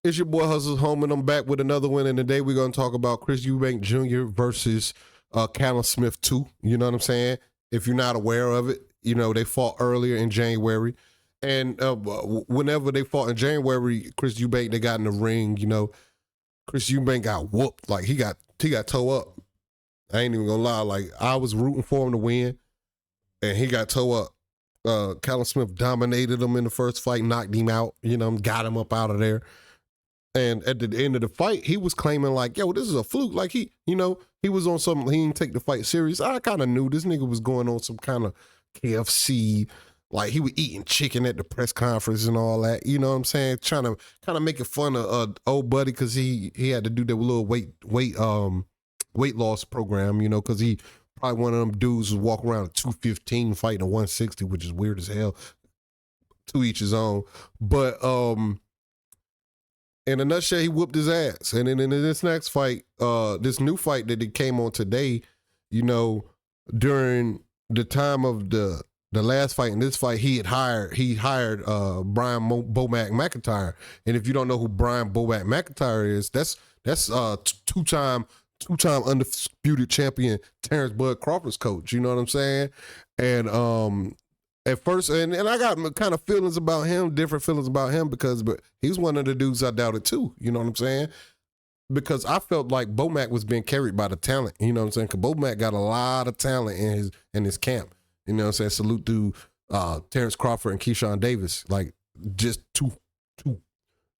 It's your boy Hustle's Home, and I'm back with another one. And today we're going to talk about Chris Eubank Jr. versus Callum Smith 2. You know what I'm saying? If you're not aware of it, you know, they fought earlier in January. And whenever they fought in January, Chris Eubank, they got in the ring, you know, Chris Eubank got whooped. Like, he got toe up. I ain't even going to lie. Like, I was rooting for him to win, and he got toe up. Callum Smith dominated him in the first fight, knocked him out, you know, got him up out of there. And at the end of the fight, he was claiming like, yo, this is a fluke. Like he was on something, he didn't take the fight serious. I kind of knew this nigga was going on some kind of KFC, like he was eating chicken at the press conference and all that. You know what I'm saying? Trying to kind of making fun of old buddy because he had to do that little weight loss program, you know, because he probably one of them dudes who walk around at 215 fighting a 160, which is weird as hell. To each his own. But in a nutshell, he whooped his ass. And then in this next fight, this new fight that it came on today, you know, during the time of the last fight and this fight, he hired Brian Bomac McIntyre. And if you don't know who Brian Bomac McIntyre is, that's two-time undisputed champion Terrence Bud Crawford's coach. You know what I'm saying? And at first, and I got kind of feelings about him, different feelings about him but he's one of the dudes I doubted too. You know what I'm saying? Because I felt like Bomac was being carried by the talent. You know what I'm saying? Because Bomac got a lot of talent in his camp. You know what I'm saying? Salute to Terrence Crawford and Keyshawn Davis. Like just two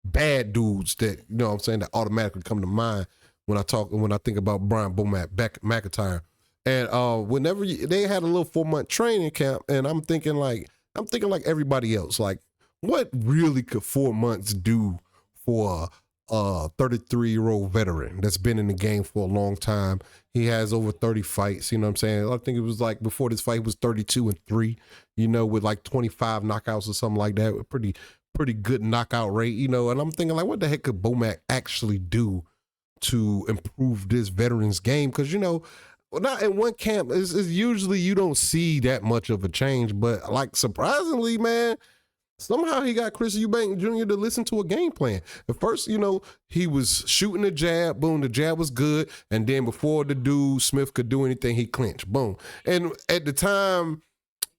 bad dudes that, you know what I'm saying, that automatically come to mind when I think about Brian Bomac McIntyre. And whenever they had a little 4-month training camp, and I'm thinking like everybody else, like what really could 4 months do for a 33-year-old veteran that's been in the game for a long time? He has over 30 fights, you know what I'm saying? I think it was like before this fight was 32-3, you know, with like 25 knockouts or something like that, with pretty good knockout rate, you know. And I'm thinking like, what the heck could Bomac actually do to improve this veteran's game? Because, you know, well, not in one camp, it's usually you don't see that much of a change, but like surprisingly, man, somehow he got Chris Eubank Jr. to listen to a game plan. At first, you know, he was shooting the jab, boom, the jab was good, and then before the dude Smith could do anything, he clinched, boom. And at the time,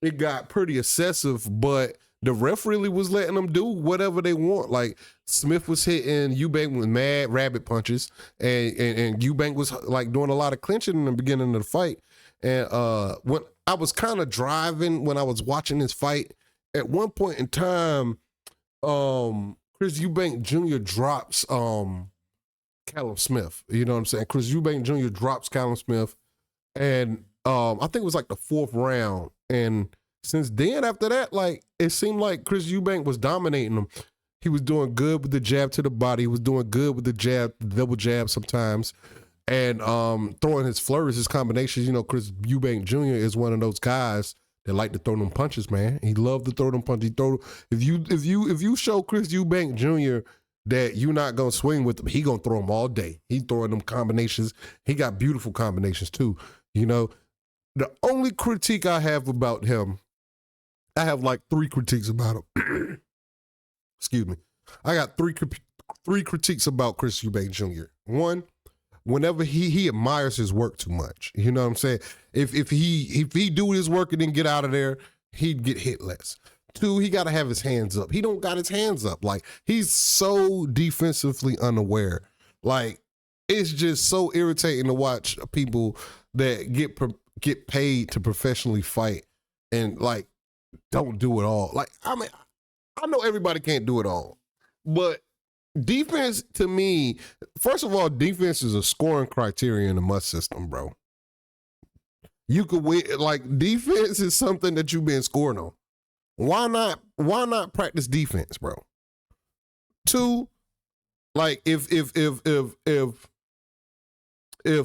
it got pretty excessive, but the ref really was letting them do whatever they want. Like Smith was hitting Eubank with mad rabbit punches, and Eubank was like doing a lot of clinching in the beginning of the fight. And when I was kind of driving when I was watching this fight, at one point in time, Chris Eubank Jr. drops Callum Smith. You know what I'm saying? Chris Eubank Jr. drops Callum Smith, and I think it was like the 4th round. And since then, after that, like it seemed like Chris Eubank was dominating him. He was doing good with the jab to the body. He was doing good with the jab, double jab sometimes, and throwing his flurries, his combinations. You know, Chris Eubank Jr. is one of those guys that like to throw them punches, man. He loved to throw them punches. If you show Chris Eubank Jr. that you're not gonna swing with him, he gonna throw them all day. He throwing them combinations. He got beautiful combinations too. You know, the only critique I have about him, I have like 3 critiques about him. Excuse me. I got three critiques about Chris Eubank Jr. One, whenever he admires his work too much. You know what I'm saying? If he do his work and then get out of there, he'd get hit less. 2, he got to have his hands up. He don't got his hands up. Like he's so defensively unaware. Like it's just so irritating to watch people that get paid to professionally fight and like don't do it all. Like, I mean, I know everybody can't do it all, but defense to me, first of all, defense is a scoring criteria in the MUST system, bro. You could win, like defense is something that you've been scoring on. Why not practice defense, bro? 2, like if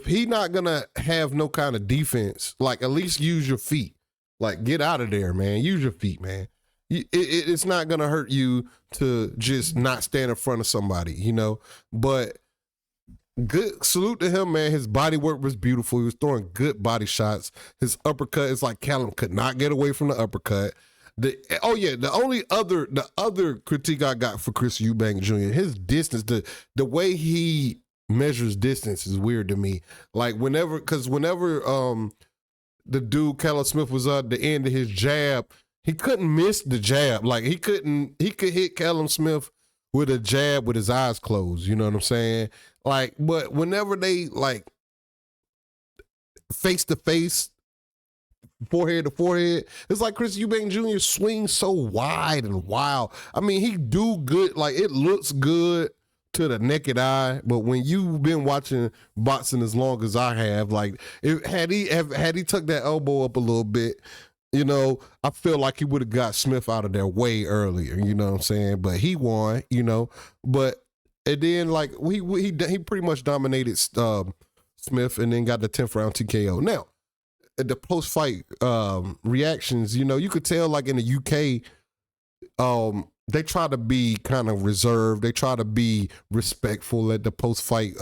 he not gonna have no kind of defense, like at least use your feet. Like get out of there, man. Use your feet, man. It's not gonna hurt you to just not stand in front of somebody, you know. But good salute to him, man. His body work was beautiful. He was throwing good body shots. His uppercut is like Callum could not get away from the uppercut. The other critique I got for Chris Eubank Jr. His distance, the way he measures distance is weird to me. Like whenever the dude Callum Smith was at the end of his jab, he couldn't miss the jab. Like he could hit Callum Smith with a jab with his eyes closed. You know what I'm saying? Like, but whenever they like face to face, forehead to forehead, it's like Chris Eubank Jr. swings so wide and wild. I mean, he do good. Like it looks good to the naked eye, but when you've been watching boxing as long as I have, like had he took that elbow up a little bit, you know, I feel like he would have got Smith out of there way earlier. You know what I'm saying? But he won. You know, but and then like he pretty much dominated Smith, and then got the 10th round TKO. Now at the post fight reactions, you know, you could tell like in the UK, they try to be kind of reserved. They try to be respectful at the post fight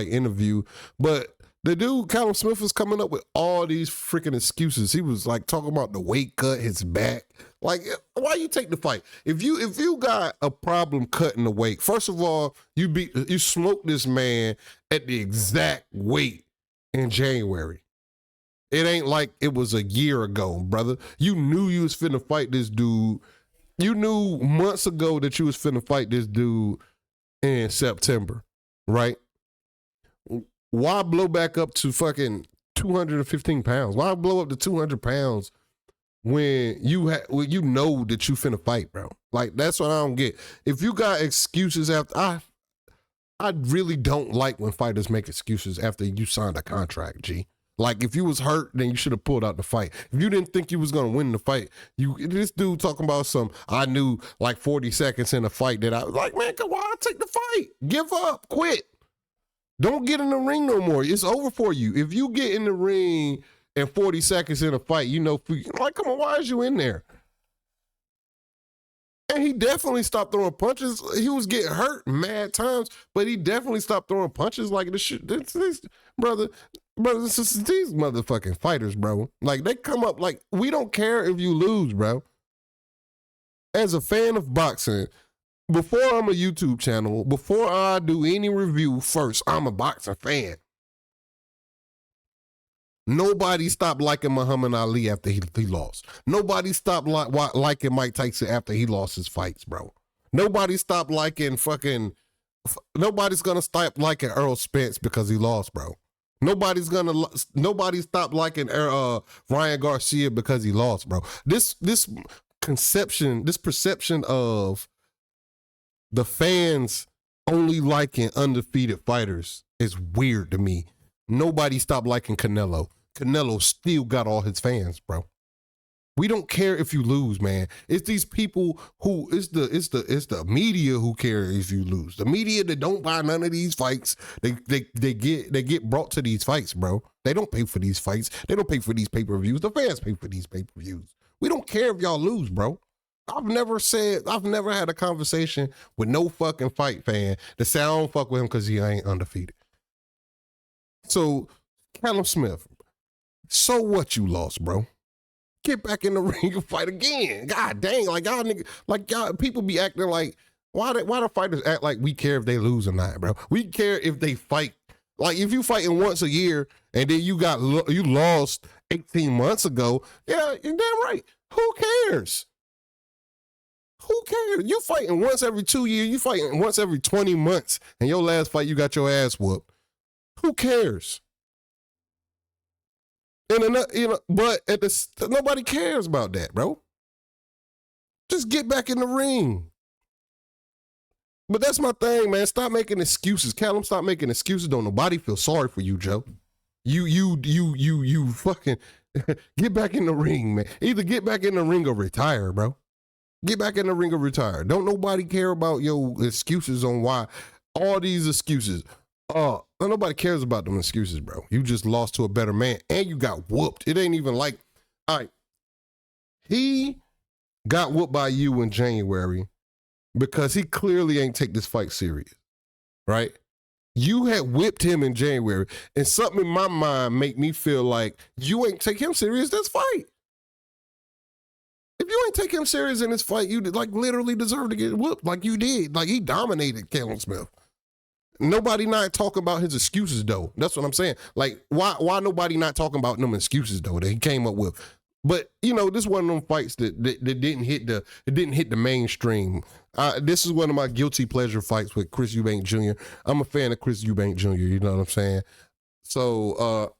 interview. But the dude Callum Smith was coming up with all these freaking excuses. He was like talking about the weight cut, his back. Like, why you take the fight? If you got a problem cutting the weight, first of all, you smoked this man at the exact weight in January. It ain't like it was a year ago, brother. You knew you was finna fight this dude. You knew months ago that you was finna fight this dude in September, right? Why blow back up to fucking 215 pounds? Why blow up to 200 pounds when you know that you finna fight, bro? Like, that's what I don't get. If you got excuses after, I really don't like when fighters make excuses after you signed a contract, G. Like, if you was hurt, then you should have pulled out the fight. If you didn't think you was going to win the fight, this dude talking about I knew like 40 seconds in a fight that I was like, man, why take the fight? Give up, quit. Don't get in the ring no more. It's over for you. If you get in the ring and 40 seconds in a fight, you know, like, come on, why is you in there? And he definitely stopped throwing punches. He was getting hurt mad times, but he definitely stopped throwing punches like this shit. Brothers and sisters, these motherfucking fighters, bro. Like, they come up like, we don't care if you lose, bro. As a fan of boxing, before I'm a YouTube channel, before I do any review first, I'm a boxing fan. Nobody stopped liking Muhammad Ali after he lost. Nobody stopped liking Mike Tyson after he lost his fights, bro. Nobody stopped liking nobody's gonna stop liking Earl Spence because he lost, bro. Nobody stopped liking Ryan Garcia because he lost, bro. This perception of the fans only liking undefeated fighters is weird to me. Nobody stopped liking Canelo. Canelo still got all his fans, bro. We don't care if you lose, man. It's these people who it's the media who care if you lose. The media that don't buy none of these fights, they get brought to these fights, bro. They don't pay for these fights. They don't pay for these pay-per-views. The fans pay for these pay-per-views. We don't care if y'all lose, bro. I've never had a conversation with no fucking fight fan that say I don't fuck with him because he ain't undefeated. So, Callum Smith, so what you lost, bro? Get back in the ring and fight again. God dang, like y'all nigga, like y'all people be acting like, why do fighters act like we care if they lose or not, bro? We care if they fight. Like, if you fighting once a year and then you lost 18 months ago, yeah, you're damn right. Who cares? Who cares? You fighting once every 2 years. You fighting once every 20 months. And your last fight, you got your ass whooped. Who cares? But nobody cares about that, bro. Just get back in the ring. But that's my thing, man. Stop making excuses. Callum, stop making excuses. Don't nobody feel sorry for you, Joe. You fucking get back in the ring, man. Either get back in the ring or retire, bro. Get back in the ring or retire. Don't nobody care about your excuses on why. All these excuses. Nobody cares about them excuses, bro. You just lost to a better man and you got whooped. It ain't even like, all right, he got whooped by you in January because he clearly ain't take this fight serious, right? You had whipped him in January, and something in my mind make me feel like you ain't take him serious this fight. If you ain't take him serious in this fight, you like literally deserve to get whooped like you did. Like he dominated Callum Smith. Nobody not talking about his excuses though. That's what I'm saying. Like why nobody not talking about them excuses though that he came up with. But you know, this is one of them fights that didn't hit the mainstream. This is one of my guilty pleasure fights with Chris Eubank Jr. I'm a fan of Chris Eubank Jr. You know what I'm saying? So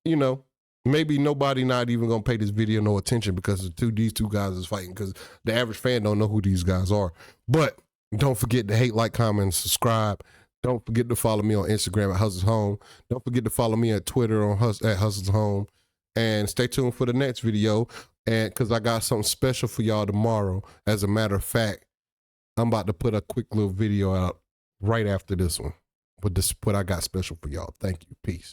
you know, maybe nobody not even gonna pay this video no attention because these two guys is fighting because the average fan don't know who these guys are. But don't forget to hate, like, comment, and subscribe. Don't forget to follow me on Instagram at Hustle's Home. Don't forget to follow me at Twitter at Hustle's Home. And stay tuned for the next video. And because I got something special for y'all tomorrow. As a matter of fact, I'm about to put a quick little video out right after this one. With what I got special for y'all. Thank you. Peace.